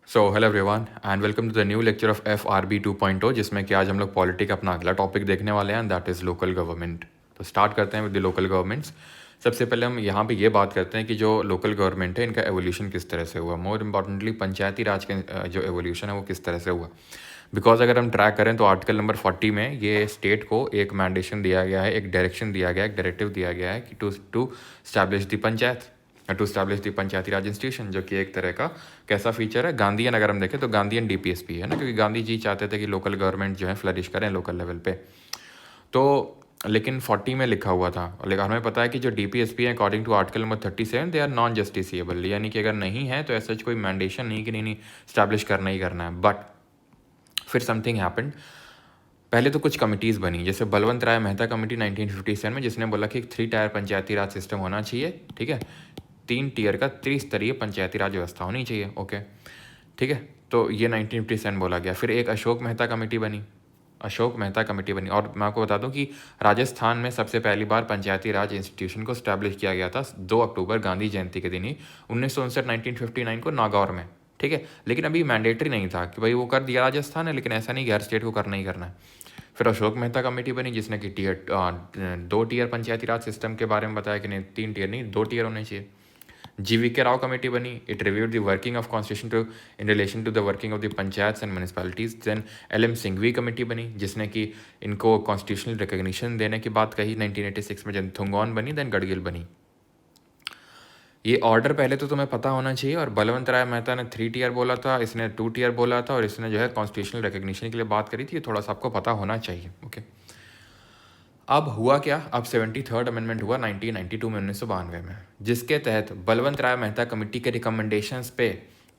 So hello everyone and welcome to the new lecture of FRB 2.0 जिसमें कि आज हम लोग पॉलिटिक अपना अगला टॉपिक देखने वाले हैं and that is local government. तो स्टार्ट करते हैं विद द लोकल गवर्नमेंट्स। सबसे पहले हम यहाँ पे ये बात करते हैं कि जो लोकल गवर्नमेंट है इनका एवोल्यूशन किस तरह से हुआ। मोर इम्पॉर्टेंटली पंचायती राज का जो एवोल्यूशन है वो किस तरह से हुआ। बिकॉज अगर हम ट्रैक करें तो आर्टिकल नंबर 40 में ये स्टेट को एक मैंडेशन दिया गया है, एक डायरेक्शन दिया गया है, एक डायरेक्टिव दिया गया है कि to establish the panchayat, to establish the panchayati raj institution, जो कि एक तरह का कैसा फीचर है गांधीयन। अगर हम देखें तो गांधीयन DPSP है ना, क्योंकि गांधी जी चाहते थे कि लोकल गवर्नमेंट जो है फ्लरिश करें लोकल लेवल पे। तो लेकिन 40 में लिखा हुआ था, लेकिन हमें पता है कि जो DPSP है according to article number 37 they are non justiciable, यानी कि अगर नहीं है तो ऐसा कोई मैंडेशन नहीं कि नहीं स्टैब्लिश करना ही करना है। बट फिर समथिंग हैपेंड। पहले तो कुछ कमिटीज़ बनी, जैसे बलवंत राय मेहता कमेटी 1957 में, जिसने बोला कि एक 3 टायर पंचायती राज सिस्टम होना चाहिए। ठीक है, 3 टियर का त्रिस्तरीय पंचायती राज व्यवस्था होनी चाहिए। ओके, ठीक है, तो ये 1957 बोला गया। फिर एक अशोक मेहता कमेटी बनी, अशोक मेहता कमेटी बनी। और मैं आपको बता दूं कि राजस्थान में सबसे पहली बार पंचायती राज इंस्टीट्यूशन को स्टैब्लिश किया गया था 2 अक्टूबर गांधी जयंती के दिन ही 1959 को नागौर में। ठीक है, लेकिन अभी मैंडेटरी नहीं था कि भाई वो कर दिया राजस्थान है, लेकिन ऐसा नहीं कि हर स्टेट को करना ही करना है। फिर अशोक मेहता कमेटी बनी जिसने कि 2 टियर पंचायती राज सिस्टम के बारे में बताया कि नहीं 3 टियर नहीं 2 टियर होने चाहिए। GVK राव कमेटी बनी, it reviewed the working of constitution to in relation to the working of the panchayats and municipalities. Then LM Singhvi committee बनी जिसने कि इनको कॉन्स्टिट्यूशनल रिकग्निशन देने की बात कही 1986 में। जन थुंगौन बनी, देन गढ़गिल बनी। ये ऑर्डर पहले तो तुम्हें पता होना चाहिए। और बलवंत राय मेहता ने 3 टियर बोला था, इसने 2 टियर बोला था, और इसने जो है कॉन्स्टिट्यूशनल रिकग्निशन के लिए बात करी थी। ये थोड़ा सा आपको पता होना चाहिए। ओके, अब हुआ क्या, अब 73rd अमेंडमेंट हुआ 1992 में, 1992 में, जिसके तहत बलवंत राय मेहता कमेटी के रिकमेंडेशंस पे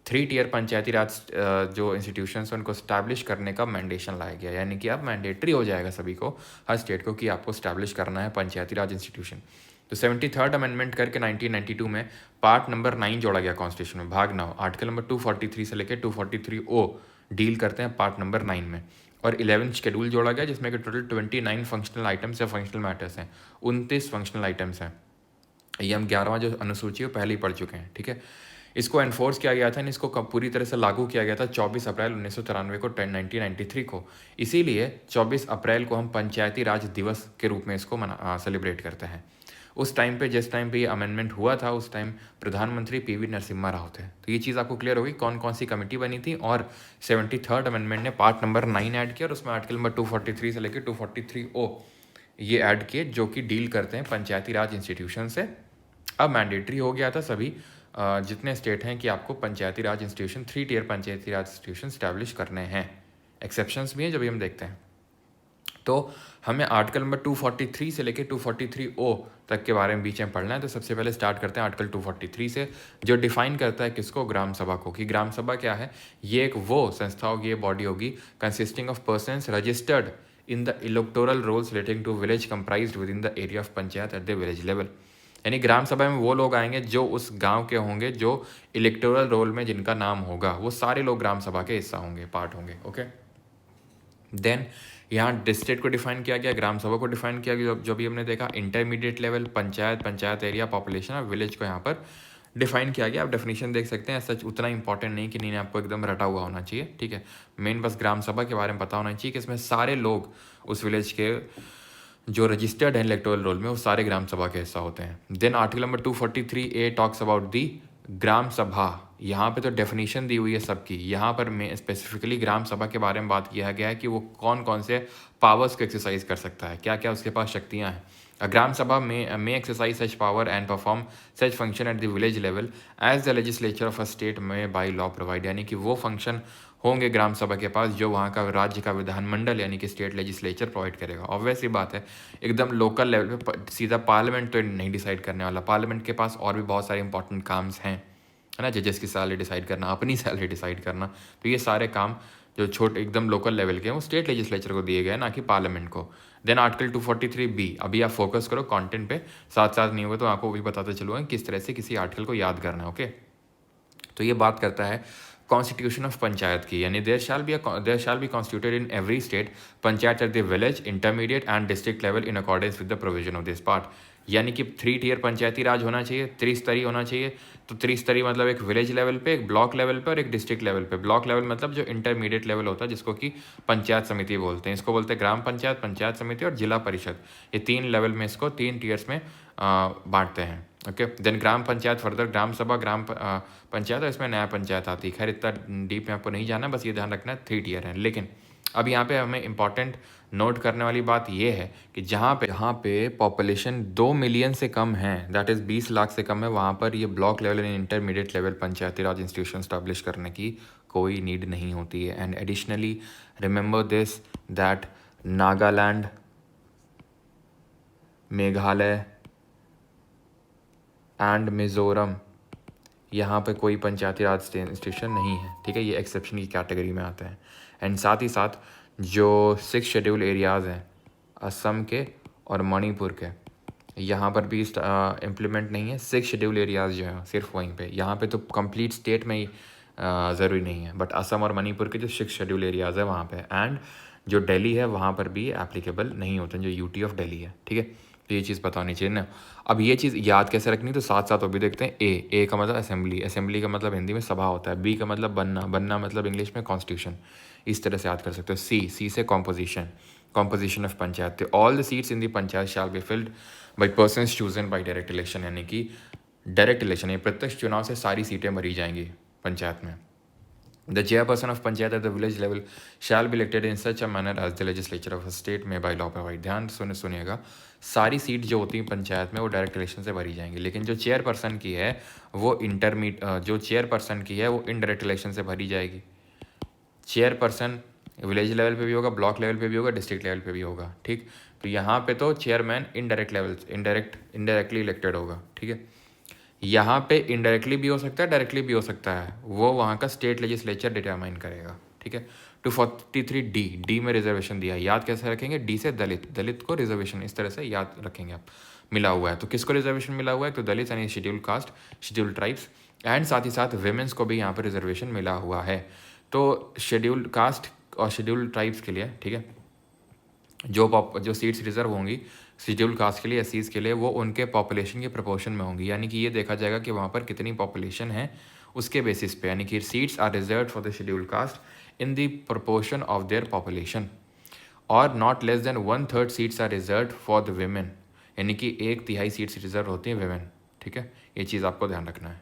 3 टियर पंचायती राज जो इंस्टीट्यूशंस उनको स्टैब्लिश करने का मैंडेशन लाया गया। यानी कि अब मैंडेटरी हो जाएगा सभी को, हर स्टेट को, कि आपको स्टैब्लिश करना है पंचायती राज इंस्टीट्यूशन। तो 73rd अमेंडमेंट करके 1992 में पार्ट नंबर 9 जोड़ा गया कॉन्स्टिट्यूशन में, भाग 9, आर्टिकल नंबर 243 से लेकर 243O डील करते हैं पार्ट नंबर 9 में। और 11 शेड्यूल जोड़ा गया जिसमें कि टोटल 29 फंक्शनल आइटम्स या फंक्शनल मैटर्स हैं, 29 फंक्शनल आइटम्स हैं। ये हम 11वां जो अनुसूची है पहले ही पढ़ चुके हैं। ठीक है, इसको एनफोर्स किया गया था, इसको पूरी तरह से लागू किया गया था 24 अप्रैल 1993 को, 1993 को। इसीलिए 24 अप्रैल को हम पंचायती राज दिवस के रूप में इसको सेलिब्रेट करते हैं। उस टाइम पे, जिस टाइम पे ये अमेंडमेंट हुआ था, उस टाइम प्रधानमंत्री PV नरसिम्हा राव थे। तो ये चीज़ आपको क्लियर होगी कौन कौन सी कमेटी बनी थी। और 73rd अमेंडमेंट ने पार्ट नंबर 9 ऐड किया और उसमें आर्टिकल नंबर 243 से लेकर 243O ये ऐड किए, जो कि डील करते हैं पंचायती राज इंस्टीट्यूशन से। अब मैंडेटरी हो गया था सभी जितने स्टेट हैं कि आपको पंचायती राज इंस्टीट्यूशन 3 टियर पंचायती राज इंस्टीट्यूशन स्टैब्लिश करने हैं। एक्सेप्शंस भी हैं जब हम देखते हैं। तो हमें आर्टिकल नंबर 243 से लेकर 243O तक के बारे में बीच में पढ़ना है। तो सबसे पहले स्टार्ट करते हैं आर्टिकल 243 से, जो डिफाइन करता है किसको, ग्राम सभा को। कि ग्राम सभा क्या है, ये एक वो संस्था होगी, ये बॉडी होगी consisting of persons registered in the electoral rolls relating to village comprised with in the area of panchayat at the village level. यानी ग्राम सभा में वो लोग आएंगे जो उस गांव के होंगे, जो इलेक्टोरल रोल में जिनका नाम होगा, वो सारे लोग ग्राम सभा के हिस्सा होंगे, पार्ट होंगे। ओके, देन यहाँ डिस्ट्रिक्ट को डिफाइन किया गया, ग्राम सभा को डिफाइन किया गया, जो भी हमने देखा। Intermediate level panchayat, panchayat area, population और विलेज को यहाँ पर डिफाइन किया गया। आप डेफिनेशन देख सकते हैं, सच उतना इंपॉर्टेंट नहीं कि नहीं आपको एकदम रटा हुआ होना चाहिए। ठीक है, मेन बस ग्राम सभा के बारे में पता होना चाहिए कि इसमें सारे लोग उस विलेज के जो रजिस्टर्ड है इलेक्टोरल रोल में, वो सारे ग्राम सभा के हिस्सा होते हैं। Then article number 243A talks about the gram sabha. यहाँ पे तो डेफिनेशन दी हुई है सबकी, यहाँ पर में स्पेसिफिकली ग्राम सभा के बारे में बात किया गया है कि वो कौन कौन से पावर्स को एक्सरसाइज कर सकता है, क्या क्या उसके पास शक्तियाँ हैं। ग्राम सभा में exercise such power and perform such function at the village level as the legislature of a state में बाई लॉ प्रोवाइड। यानी कि वो फंक्शन होंगे ग्राम सभा के पास जो वहाँ का राज्य का विधानमंडल यानी कि स्टेट लेजिस्लेचर प्रोवाइड करेगा। ऑब्वियस ही बात है, एकदम लोकल लेवल पे सीधा पार्लियामेंट तो नहीं डिसाइड करने वाला। पार्लियामेंट के पास और भी बहुत सारे इंपॉर्टेंट काम्स हैं, है ना, जजेस की सैलरी डिसाइड करना, अपनी सैलरी डिसाइड करना। तो ये सारे काम जो छोटे एकदम लोकल लेवल के हैं वो स्टेट लेजिस्लेचर को दिए गए, ना कि पार्लियामेंट को। देन आर्टिकल 243B, अभी आप फोकस करो कंटेंट पे, साथ साथ नहीं हुआ तो आपको भी बताते चलूँगा किस तरह से किसी आर्टिकल को याद करना है। ओके, तो ये बात करता है कॉन्स्टिट्यूशन ऑफ पंचायत की, यानी there shall be constituted in every state panchayat at the village, intermediate and district level in accordance with the provision of this part. यानी कि 3 टियर पंचायती राज होना चाहिए, त्रिस्तरीय होना चाहिए। तो त्रिस्तरीय मतलब एक विलेज लेवल पे, एक ब्लॉक लेवल पे और एक डिस्ट्रिक्ट लेवल पे। ब्लॉक लेवल मतलब जो इंटरमीडिएट लेवल होता है जिसको कि पंचायत समिति बोलते हैं। इसको बोलते हैं ग्राम पंचायत, पंचायत समिति और जिला परिषद। ये 3 लेवल में इसको 3 टियर्स में बांटते हैं। ओके, देन ग्राम पंचायत, फर्दर ग्राम सभा, पंचायत और इसमें न्याय पंचायत आती है। खैर इतना डीप में आपको नहीं जाना, बस ये ध्यान रखना है 3 टियर है। लेकिन अब यहाँ पे हमें इंपॉर्टेंट नोट करने वाली बात ये है कि जहाँ पे पॉपुलेशन 2 मिलियन से कम है, दैट इज़ 20 लाख से कम है, वहाँ पर ये block level and intermediate level Panchayati raj institution establish करने की कोई नीड नहीं होती है। And additionally remember this that Nagaland, Meghalaya and Mizoram, यहाँ पे कोई पंचायती राज इंस्टीट्यूशन नहीं है। ठीक है, ये एक्सेप्शन की कैटेगरी में आता है। एंड साथ ही साथ जो 6 शेड्यूल एरियाज़ हैं असम के और मणिपुर के, यहाँ पर भी इम्प्लीमेंट नहीं है। 6 शेड्यूल एरियाज़ जो हैं सिर्फ वहीं पे, यहाँ पे तो कंप्लीट स्टेट में ही ज़रूरी नहीं है, बट असम और मणिपुर के जो 6 शेड्यूल एरियाज़ है वहाँ पे, एंड जो दिल्ली है वहाँ पर भी एप्लीकेबल नहीं होते, जो यूटी ऑफ दिल्ली है। ठीक है, तो ये चीज़ पता होनी चाहिए ना। अब ये चीज़ याद कैसे रखनी, तो साथ साथ वो भी देखते हैं। ए का मतलब असेंबली, असेंबली का मतलब हिंदी में सभा होता है। बी का मतलब बनना, बनना मतलब इंग्लिश में कॉन्स्टिट्यूशन। इस तरह से याद कर सकते हो। सी से composition, composition of panchayat. All the seats in the panchayat shall be filled by persons chosen by direct election, यानी कि डायरेक्ट इलेक्शन, यानी प्रत्यक्ष चुनाव से सारी सीटें भरी जाएंगी पंचायत में। The chairperson of panchayat at the village level shall be elected in such a manner as the legislature of a state may by law provide। ध्यान सुनिएगा, सारी सीट जो होती है पंचायत में वो डायरेक्ट इलेक्शन से भरी जाएंगी, लेकिन जो चेयरपर्सन की है वो जो चेयरपर्सन की है वो इनडायरेक्ट इलेक्शन से भरी जाएगी। चेयरपर्सन विलेज लेवल पे भी होगा, ब्लॉक लेवल पे भी होगा, डिस्ट्रिक्ट लेवल पे भी होगा। ठीक, तो यहाँ पे तो चेयरमैन इनडायरेक्टली इलेक्टेड होगा। ठीक है, यहाँ पे इनडायरेक्टली भी हो सकता है, डायरेक्टली भी हो सकता है, वो वहाँ का स्टेट लेजिस्लेचर डिटरमाइन करेगा। ठीक है, 243 डी में रिजर्वेशन दिया है। याद कैसे रखेंगे, डी से दलित, दलित को रिजर्वेशन, इस तरह से याद रखेंगे आप। मिला हुआ है तो किसको रिजर्वेशन मिला हुआ है, तो दलित यानी schedule caste, schedule tribes, and साथ ही साथ वेमेंस को भी यहाँ पर रिजर्वेशन मिला हुआ है। तो शेड्यूल कास्ट और शेड्यूल ट्राइब्स के लिए, ठीक है, जो सीट्स रिजर्व होंगी शेड्यूल कास्ट के लिए, एससीज के लिए, वो उनके पॉपुलेशन के प्रोपोर्शन में होंगी। यानी कि ये देखा जाएगा कि वहाँ पर कितनी पॉपुलेशन है उसके बेसिस पे, यानी कि seats are reserve for the schedule caste in the proportion of their population, और not less than 1/3 seats are reserve for the women, यानी कि 1/3 सीट्स रिजर्व होती हैं वेमेन। ठीक है, ये चीज़ आपको ध्यान रखना है,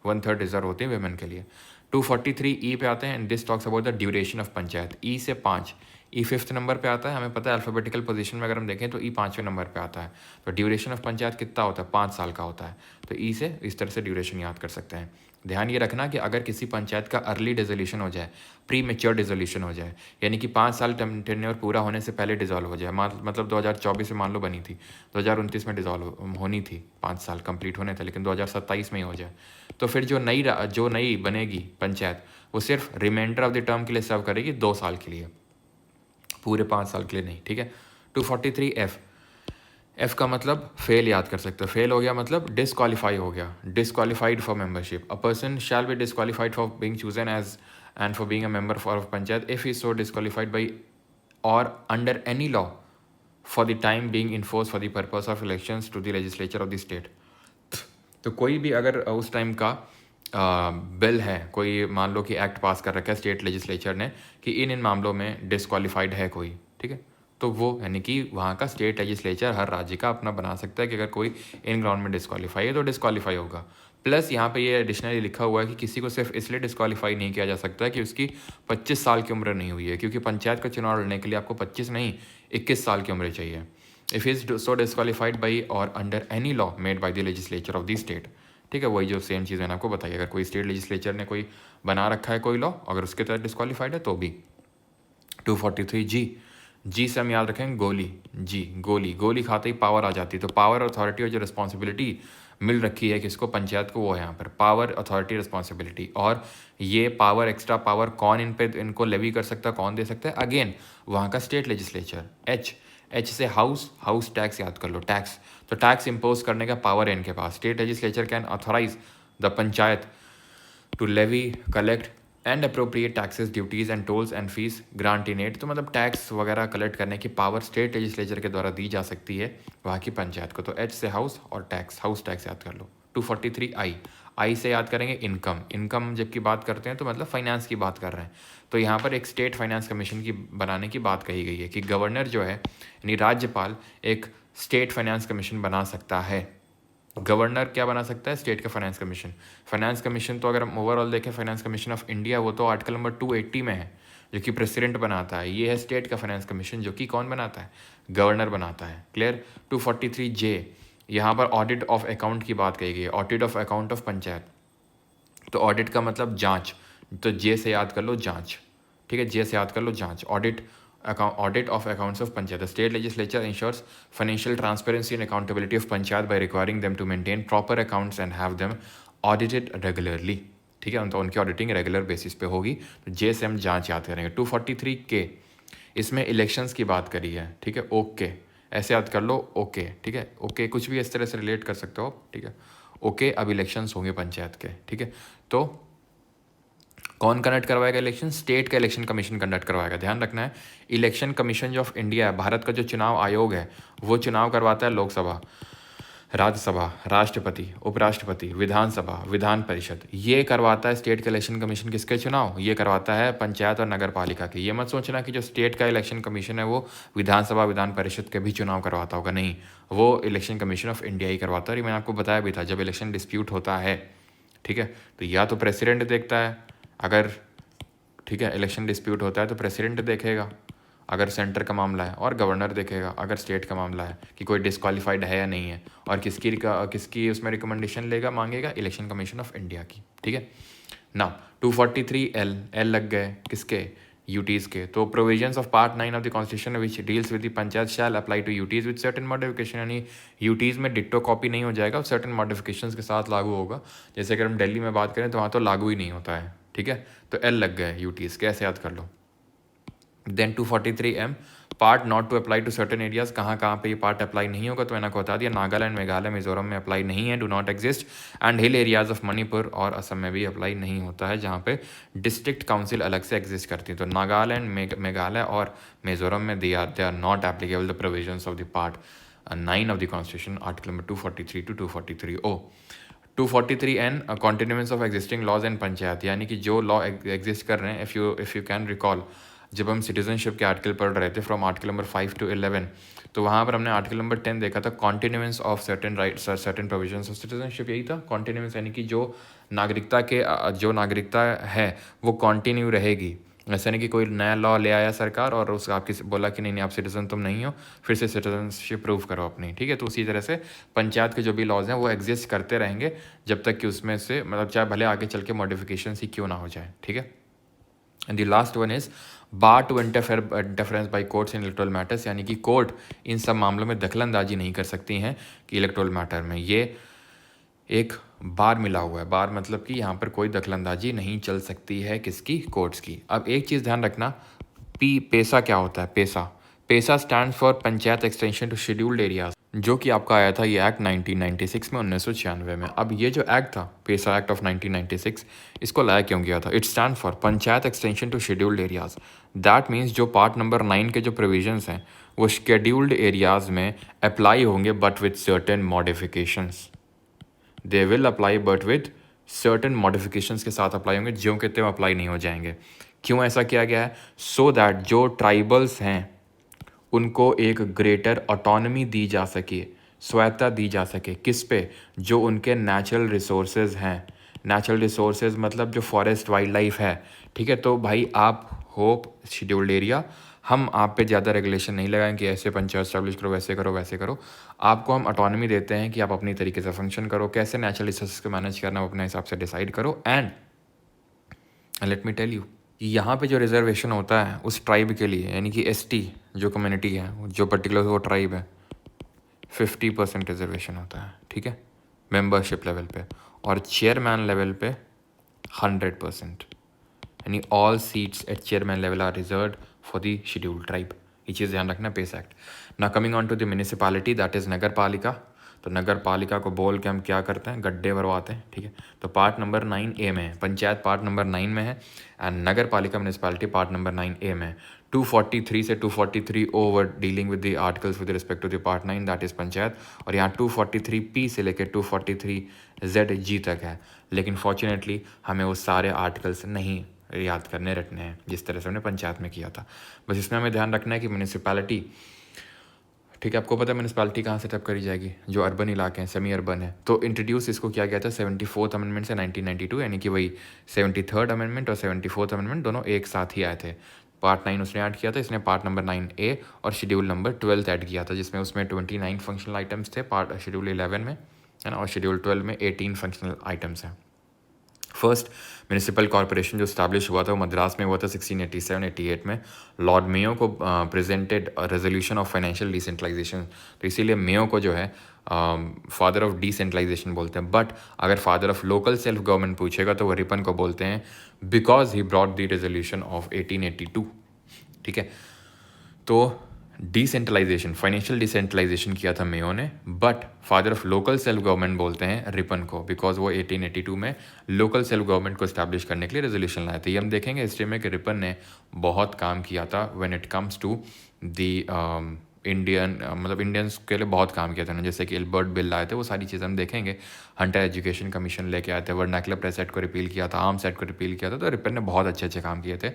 1/3 रिजर्व होती है वेमेन के लिए। 243 ई पे आते हैं, and this talks about the duration of panchayat. E से 5, ई 5th नंबर पे आता है। हमें पता है अल्फ़ाबेटिकल पोजीशन में अगर हम देखें तो ई 5वें नंबर पे आता है। तो ड्यूरेशन ऑफ पंचायत कितना होता है, 5 साल का होता है। तो ई से इस तरह से ड्यूरेशन याद कर सकते हैं। ध्यान ये रखना कि अगर किसी पंचायत का अर्ली डिसोल्यूशन हो जाए, प्री मेच्योर डिसोल्यूशन हो जाए, यानी कि 5 साल टेन्योर पूरा होने से पहले डिसॉल्व हो जाए, मतलब 2024 में मान लो बनी थी, 2029 में डिसॉल्व होनी थी, 5 साल कंप्लीट होने थे, लेकिन 2027 में ही हो जाए, तो फिर जो नई बनेगी पंचायत वो सिर्फ रिमाइंडर ऑफ द टर्म के लिए सर्व करेगी, 2 साल के लिए, पूरे 5 साल के लिए नहीं। ठीक है, 243 एफ का मतलब फेल याद कर सकते हो। फेल हो गया मतलब डिसक्वालीफाई हो गया, disqualified for membership. A person shall be disqualified for being chosen as and for being a member for panchayat if he so disqualified by or under any law for the time being in force for the purpose of elections to the legislature of the state. तो कोई भी अगर उस time का bill है, कोई मान लो कि एक्ट पास कर रखा है स्टेट लेजिस्लेचर ने कि इन मामलों में डिसक्वालीफाइड है कोई, ठीक है, तो वो यानी कि वहाँ का स्टेट लेजिस्लेचर हर राज्य का अपना बना सकता है कि अगर कोई इन ग्राउंड में डिसक्वालीफाई है तो डिसक्वालीफाई होगा। प्लस यहाँ पे ये एडिशनली लिखा हुआ है कि किसी को सिर्फ इसलिए डिसक्वालीफाई नहीं किया जा सकता कि उसकी 25 साल की उम्र नहीं हुई है, क्योंकि पंचायत का चुनाव लड़ने के लिए आपको 25 नहीं 21 साल की उम्र चाहिए। If is so disqualified by or under any law made by the legislature of the state. ठीक है, वही जो सेम चीज़ मैंने आपको बताई, अगर कोई स्टेट लेजिस्लेचर ने कोई बना रखा है कोई लॉ, अगर उसके तहत डिसक्वालीफाइड है तो भी। 243 जी से हम याद रखेंगे गोली। गोली खाते ही पावर आ जाती है, तो पावर अथॉरिटी और जो रिस्पॉन्सिबिलिटी मिल रखी है किसको, पंचायत को, वो है यहाँ पर पावर अथॉरिटी रिस्पॉन्सिबिलिटी। और ये पावर, एक्स्ट्रा पावर कौन इनको लेवी कर सकता है, कौन दे सकता है, अगेन वहाँ का स्टेट लेजिस्लेचर। एच से हाउस टैक्स याद कर लो, टैक्स, तो टैक्स इम्पोज करने का पावर है इनके पास। State legislature can authorise the panchayat to levy, collect and appropriate taxes duties and tolls and fees grant in aid. तो मतलब टैक्स वगैरह कलेक्ट करने की पावर स्टेट लेजिस्लेचर के द्वारा दी जा सकती है वहाँ की पंचायत को। तो एच से हाउस और टैक्स, हाउस टैक्स याद कर लो। 243 आई से याद करेंगे इनकम। इनकम जबकि बात करते हैं तो मतलब फाइनेंस की बात कर रहे हैं। तो यहाँ पर एक स्टेट फाइनेंस कमीशन की बनाने की बात कही गई है कि गवर्नर जो है यानी राज्यपाल एक स्टेट फाइनेंस कमीशन बना सकता है। गवर्नर क्या बना सकता है? स्टेट का फाइनेंस कमीशन। फाइनेंस कमीशन तो अगर हम ओवरऑल देखें फाइनेंस कमीशन ऑफ इंडिया वो तो आर्टिकल नंबर 280 में है जो कि प्रेसिडेंट बनाता है। ये है स्टेट का फाइनेंस कमीशन जो कि कौन बनाता है? गवर्नर बनाता है। क्लियर। 243J यहाँ पर ऑडिट ऑफ अकाउंट की बात कही गई है। Audit of account of panchayat. तो ऑडिट का मतलब जांच, तो जे से याद कर लो जांच। ठीक है, जे से याद कर लो जांच। Audit of accounts of panchayat. State legislature ensures financial transparency and accountability of panchayat by requiring them to maintain proper accounts and have them audited regularly. ठीक है, तो उनकी ऑडिटिंग रेगुलर बेसिस पे होगी। तो जे से हम जांच याद करेंगे। 243K इसमें इलेक्शंस की बात करी है। ठीक है, ओके ऐसे याद कर लो ओके। ठीक है, ओके कुछ भी इस तरह से रिलेट कर सकते हो आप। ठीक है, ओके अब इलेक्शंस होंगे पंचायत के। ठीक है, तो कौन कंडक्ट करवाएगा इलेक्शन? स्टेट का इलेक्शन कमीशन कंडक्ट करवाएगा। ध्यान रखना है, इलेक्शन कमीशन जो ऑफ इंडिया है, भारत का जो चुनाव आयोग है, वो चुनाव करवाता है लोकसभा, राज्यसभा, राष्ट्रपति, उपराष्ट्रपति, विधानसभा, विधान परिषद। ये करवाता है स्टेट का इलेक्शन कमीशन। किसके चुनाव? ये करवाता है पंचायत और नगर पालिका के। ये मत सोचना कि जो स्टेट का इलेक्शन कमीशन है वो विधानसभा, विधान परिषद के भी चुनाव करवाता होगा। नहीं, वो इलेक्शन कमीशन ऑफ इंडिया ही करवाता है। और मैंने आपको बताया भी था, जब इलेक्शन डिस्प्यूट होता है, ठीक है, तो या तो प्रेसिडेंट देखता है, अगर ठीक है इलेक्शन डिस्प्यूट होता है तो प्रेसिडेंट देखेगा अगर सेंटर का मामला है, और गवर्नर देखेगा अगर स्टेट का मामला है कि कोई डिस्क्वालीफाइड है या नहीं है। और किसकी उसमें रिकमेंडेशन लेगा, मांगेगा? इलेक्शन कमीशन ऑफ इंडिया की। ठीक है ना। 243L लग गए किसके? यूटीज़ के। तो provisions of part 9 of the constitution which deals with the panchayat shall apply to UTs with certain modification. यानी यूटीज़ में डिट्टो कॉपी नहीं हो जाएगा, सर्टेन मॉडिफिकेशंस के साथ लागू होगा। जैसे अगर हम दिल्ली में बात करें तो वहाँ तो लागू ही नहीं होता है। ठीक है, तो एल लग गए यूटीज़ के, ऐसे याद कर लो। Then 243M part not to apply to certain areas. कहाँ कहाँ पे ये पार्ट अप्लाई नहीं होगा? तो मैंने आपको बता दिया, नागालैंड, मेघालय, मिजोरम में अप्लाई नहीं है, do not exist. And hill areas of Manipur और असम में भी अप्लाई नहीं होता है, जहाँ पे डिस्ट्रिक्ट काउंसिल अलग से एग्जिस्ट करती है। तो नागालैंड, मेघालय और मिजोरम में they are not applicable the provisions of the part 9 of the constitution, article number 243 to 243O। 243N continuance of existing laws and panchayat. यानी कि जो लॉ एग्जिस्ट कर रहे हैं, इफ़ यू कैन रिकॉल, जब हम सिटीजनशिप के आर्टिकल पढ़ रहे थे फ्रॉम आर्टिकल नंबर 5 to 11, तो वहाँ पर हमने आर्टिकल नंबर 10 देखा था, continuance of certain rights, certain provisions of citizenship. यही था कॉन्टिन्यूएंस, यानी कि जो नागरिकता है वो कॉन्टिन्यू रहेगी। ऐसा नहीं कि कोई नया लॉ ले आया सरकार और उस आपकी बोला कि नहीं आप सिटीजन तुम नहीं हो, फिर से सिटीजनशिप प्रूव करो अपनी। ठीक है, तो उसी तरह से पंचायत के जो भी लॉज हैं वो एग्जिस्ट करते रहेंगे जब तक कि उसमें से मतलब चाहे भले आगे चल के मॉडिफिकेशन ही क्यों ना हो जाए। ठीक है, and the last one is bar to interference by courts in electoral matters. यानी कि कोर्ट इन सब मामलों में दखलंदाजी नहीं कर सकती हैं कि इलेक्टोरल मैटर में। ये एक बार मिला हुआ है, बार मतलब कि यहाँ पर कोई दखलंदाजी नहीं चल सकती है किसकी? कोर्ट्स की। अब एक चीज़ ध्यान रखना, पेसा क्या होता है? PESA stand for panchayat extension to scheduled areas, जो कि आपका आया था ये एक्ट 1996 में, 1996 में। अब ये जो एक्ट था, पेसा एक्ट ऑफ 1996, इसको लाया क्यों गया था? It stand for panchayat extension to scheduled areas. That means जो पार्ट नंबर 9 के जो प्रोविजंस हैं वो शेड्यूल्ड एरियाज में अप्लाई होंगे, but with certain modifications. They will apply but with certain modifications के साथ अप्लाई होंगे, जो कि तुम अप्लाई नहीं हो जाएंगे। क्यों ऐसा किया गया है? सो दैट जो ट्राइबल्स हैं उनको एक ग्रेटर ऑटोनमी दी जा सके, स्वायत्ता दी जा सके। किस पे? जो उनके नेचुरल रिसोर्सेज हैं। नेचुरल रिसोर्सेज मतलब जो फॉरेस्ट, वाइल्ड लाइफ है। ठीक है, तो भाई आप हो शेड्यूल्ड एरिया, हम आप पे ज़्यादा रेगुलेशन नहीं लगाएं कि ऐसे पंचायत स्टैब्लिश करो, वैसे करो, वैसे करो। आपको हम ऑटोनमी देते हैं कि आप अपनी तरीके से फंक्शन करो, कैसे नेचुरल रिसोर्सेज को मैनेज करना वो अपने हिसाब से डिसाइड करो। And let me tell you, यहाँ पे जो रिजर्वेशन होता है उस ट्राइब के लिए, यानी कि ST जो कम्युनिटी है, जो पर्टिकुलर वो ट्राइब है, 50% रिजर्वेशन होता है। ठीक है, मेंबरशिप लेवल पे, और चेयरमैन लेवल पे 100%। यानी all seats at chairman level are reserved for the scheduled tribe. ये चीज़ ध्यान रखना, पेस एक्ट। ना coming on to the municipality, that is nagar palika. तो नगर पालिका को बोल के हम क्या करते हैं, गड्ढे भरवाते हैं, ठीक है। तो पार्ट नंबर 9A में है, पंचायत पार्ट नंबर 9 में है एंड नगर पालिका म्यूनिसिपैलिटी पार्ट नंबर 9A में है। 243 से 243 over dealing with the articles with respect to the part 9 that is panchayat, और यहाँ 243P से लेकर 243ZG तक है। लेकिन फॉर्चुनेटली हमें वो सारे आर्टिकल्स नहीं याद करने रखने हैं जिस तरह से हमने पंचायत में किया था। बस इसमें हमें ध्यान रखना है कि म्यूनिसिपैलिटी, ठीक है, आपको पता है म्यूनिसिपैलिटी कहाँ सेटअप करी जाएगी, जो अर्बन इलाके हैं, सेमी अर्बन है। तो इंट्रोड्यूस इसको किया गया था 74th अमेंडमेंट से 1992, यानी कि वही 73rd अमेंडमेंट और 74th अमेंडमेंट दोनों एक साथ ही आए थे। पार्ट 9 उसने ऐड किया था, इसने पार्ट नंबर 9A और शेड्यूल नंबर 12 ऐड किया था, जिसमें उसमें 29 फंक्शनल आइटम्स थे पार्ट शेड्यूल 11 में, है ना, और शेड्यूल 12 में 18 फंक्शनल आइटम्स हैं। फर्स्ट म्यूनिसिपल कॉर्पोरेशन जो स्टैब्लिश हुआ था वो मद्रास में हुआ था 1687-88 में। लॉर्ड मेयो को presented resolution of financial decentralisation, तो इसीलिए मेयो को जो है फादर ऑफ डिसेंट्रलाइजेशन बोलते हैं। बट अगर father of local self government पूछेगा तो वो रिपन को बोलते हैं, because he brought the resolution of 1882, ठीक है। तो डिसेंट्रलाइजेशन, फाइनेंशियल डिसेंट्रलाइजेशन किया था मेयो ने, but father of local self government बोलते हैं रिपन को, बिकॉज वो 1882 में लोकल सेल्फ गवर्नमेंट को इस्टेब्लिश करने के लिए रेजोल्यूशन लाए थे। ये हम देखेंगे हिस्ट्री में कि रिपन ने बहुत काम किया था when it comes to the Indian, मतलब इंडियंस के लिए बहुत काम किया था उन्होंने, जैसे कि एल्बर्ट बिल लाए थे, वो सारी चीज़ें हम देखेंगे। हंटर एजुकेशन कमीशन लेके आए थे, वर्नाकुलर प्रेस एक्ट को रिपील किया था, आर्म्स एक्ट को रिपील किया था। तो रिपन ने बहुत अच्छे अच्छे काम किए थे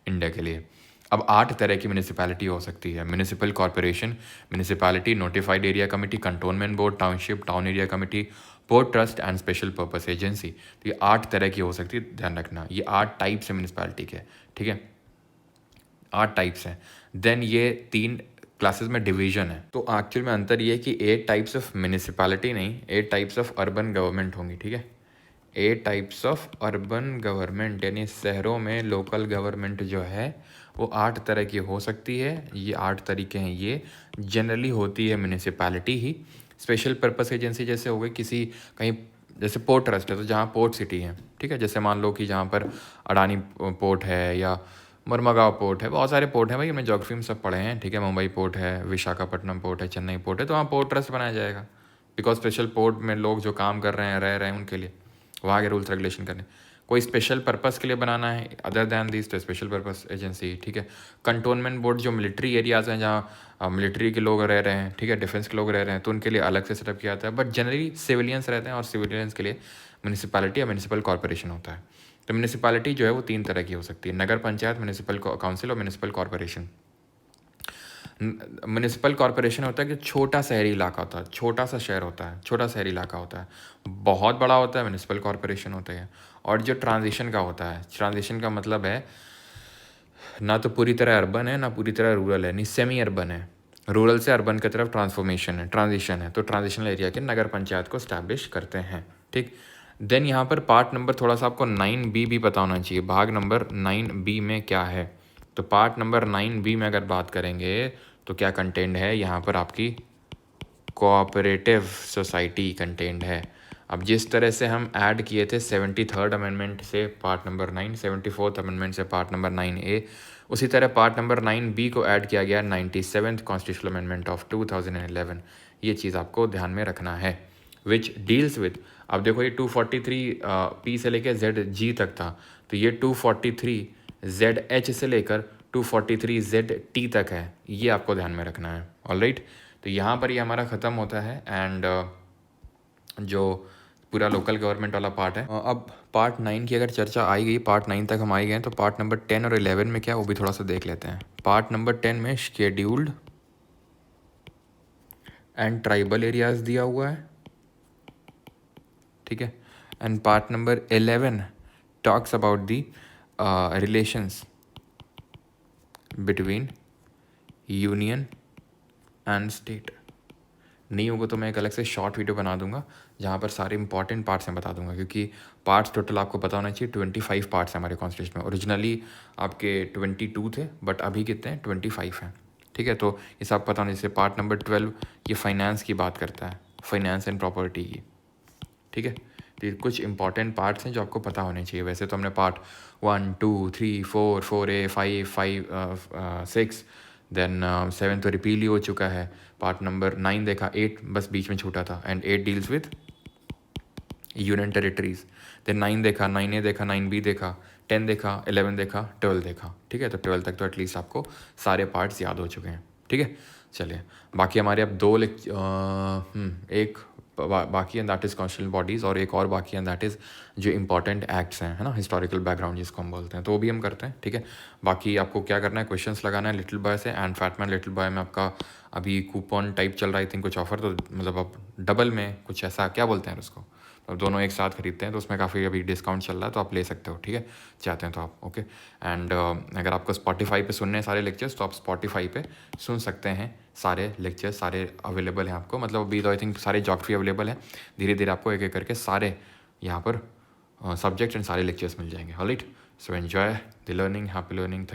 इंडिया के लिए। अब 8 तरह की म्यूनिसिपैलिटी हो सकती है। Municipal corporation, municipality, notified area committee, cantonment board, township, town area committee, port trust and special purpose agency. तो ये 8 तरह की हो सकती है, ध्यान रखना। ये 8 टाइप्स है म्यूनिसिपैलिटी के, ठीक है, 8 टाइप्स हैं। देन ये 3 क्लासेस में डिवीजन है। तो एक्चुअल में अंतर ये है कि 8 टाइप्स ऑफ म्यूनिसिपैलिटी नहीं, 8 टाइप्स ऑफ अर्बन गवर्नमेंट होंगी, ठीक है। 8 टाइप्स ऑफ अर्बन गवर्नमेंट, यानी शहरों में लोकल गवर्नमेंट जो है वो 8 तरह की हो सकती है। ये 8 तरीके हैं। ये जनरली होती है म्यूनिसिपैलिटी ही। स्पेशल पर्पस एजेंसी जैसे हो गई किसी कहीं, जैसे पोर्ट ट्रस्ट है तो जहाँ पोर्ट सिटी है, ठीक है, जैसे मान लो कि जहाँ पर अडानी पोर्ट है या मरमगांव पोर्ट है, बहुत सारे पोर्ट हैं भाई, हमने ज्योग्राफी में सब पढ़े हैं, ठीक है। मुंबई पोर्ट है, विशाखापट्टनम पोर्ट है, चेन्नई पोर्ट है, तो वहाँ पोर्ट ट्रस्ट बनाया जाएगा, बिकॉज स्पेशल पोर्ट में लोग जो काम कर रहे हैं, रह रहे हैं, उनके लिए वहाँ के रूल्स रेगुलेशन करने। कोई स्पेशल पर्पस के लिए बनाना है अदर दैन दिस, तो स्पेशल पर्पस एजेंसी, ठीक है। कंटोनमेंट बोर्ड जो मिलिट्री एरियाज़ हैं जहाँ मिलिट्री के लोग रह रहे हैं, ठीक है, डिफेंस के लोग रह रहे हैं, तो उनके लिए अलग से सेटअप किया जाता है। बट जनरली सिविलियंस रहते हैं और सिविलियंस के लिए म्यूनिसिपैलिटी या म्यूनिसिपल कॉर्पोरेशन होता है। तो म्यूनिसिपैलिटी जो है वो 3 तरह की हो सकती है, नगर पंचायत, म्यूनिसिपल काउंसिल और म्यूनिसिपल कॉर्पोरेशन। म्यूनिसिपल कॉर्पोरेशन होता है कि छोटा शहरी इलाका होता है, छोटा सा शहर होता है, छोटा शहरी इलाका होता है। बहुत बड़ा होता है म्यूनिसिपल कॉर्पोरेशन होता है। और जो ट्रांजिशन का होता है, ट्रांजिशन का मतलब है ना तो पूरी तरह अर्बन है ना पूरी तरह रूरल है, नहीं सेमी अर्बन है, रूरल से अर्बन की तरफ ट्रांसफॉर्मेशन है, ट्रांजिशन है। तो ट्रांजिशनल एरिया के नगर पंचायत को स्टैब्लिश करते हैं, ठीक। देन यहाँ पर पार्ट नंबर थोड़ा सा आपको 9B भी पता होना चाहिए, भाग नंबर 9B में क्या है। तो पार्ट नंबर 9B में अगर बात करेंगे तो क्या कंटेंट है यहाँ पर, आपकी कोऑपरेटिव सोसाइटी कंटेंट है। अब जिस तरह से हम ऐड किए थे 73rd अमेंडमेंट से पार्ट नंबर 9, 74th अमेंडमेंट से पार्ट नंबर 9A, उसी तरह पार्ट नंबर 9B को ऐड किया गया 97th कॉन्स्टिट्यूशनल अमेंडमेंट ऑफ 2011। ये चीज़ आपको ध्यान में रखना है, विच डील्स विद, अब देखो ये 243P से लेकर ZG तक था, तो ये 243ZH से लेकर 243ZT तक है, ये आपको ध्यान में रखना है। ऑलराइट, तो यहाँ पर ये हमारा ख़त्म होता है एंड जो पूरा लोकल गवर्नमेंट वाला पार्ट है। अब पार्ट 9 की अगर चर्चा आई गई, पार्ट 9 तक हम आई गए, तो पार्ट नंबर 10 और 11 में क्या, वो भी थोड़ा सा देख लेते हैं। पार्ट नंबर 10 में शेड्यूल्ड एंड ट्राइबल एरियाज दिया हुआ है, ठीक है। And part number 11 talks about the relations between union and state. नहीं होगा तो मैं एक अलग से शॉर्ट वीडियो बना दूंगा जहाँ पर सारे इंपॉर्टेंट पार्ट्स में बता दूंगा, क्योंकि पार्ट्स टोटल आपको पता होना चाहिए। 25 पार्ट्स हैं हमारे कॉन्स्टिट्यूशन में, ओरिजिनली आपके 22 थे, बट अभी कितने हैं, 25 हैं, ठीक है। तो ये सब पता होना। जैसे पार्ट नंबर 12 ये फाइनेंस की बात करता है, फाइनेंस एंड प्रॉपर्टी की, ठीक है। तो ये कुछ इंपॉर्टेंट पार्ट्स हैं जो आपको पता होने चाहिए। वैसे तो हमने पार्ट 1, 2, 3, 4, 4A, 5, 6 देन 7 तो रिपील ही हो चुका है। पार्ट नंबर 9 देखा, 8 बस बीच में छूटा था, and 8 deals with union territories. Then 9 देखा, 9A देखा, 9B देखा, 10 देखा, 11 देखा, 12 देखा। ठीक है, तो 12 तक तो एटलीस्ट आपको सारे पार्ट्स याद हो चुके हैं। ठीक है, चलिए बाकी हमारे अब एक बाकी है, दैट इज़ कॉन्स्टिट्यूशनल बॉडीज़, और एक और बाकी है, दैट इज़ जो इंपॉर्टेंट एक्ट्स हैं, है ना, हिस्टोरिकल बैकग्राउंड जिसको हम बोलते हैं, तो वो भी हम करते हैं। ठीक है, बाकी आपको क्या करना है, क्वेश्चंस लगाना है लिटिल बॉय से, एंड फैटमैन लिटिल बॉय में आपका अभी कूपन टाइप चल रहा है, आई थिंक कुछ ऑफर, तो मतलब आप डबल में कुछ ऐसा क्या बोलते हैं उसको, तो दोनों एक साथ खरीदते हैं तो उसमें काफ़ी अभी डिस्काउंट चल रहा है, तो आप ले सकते हो। ठीक है, चाहते हैं तो आप। ओके, एंड अगर आपको स्पॉटिफाई पे सुनने हैं सारे लेक्चर्स, तो आप स्पॉटिफाई पे सुन सकते हैं सारे लेक्चर्स, सारे अवेलेबल हैं आपको, मतलब अभी तो आई थिंक सारे ज्योग्राफी अवेलेबल हैं, धीरे धीरे आपको एक एक करके सारे यहाँ पर सब्जेक्ट्स एंड सारे लेक्चर्स मिल जाएंगे। Alright, so enjoy the learning, happy learning.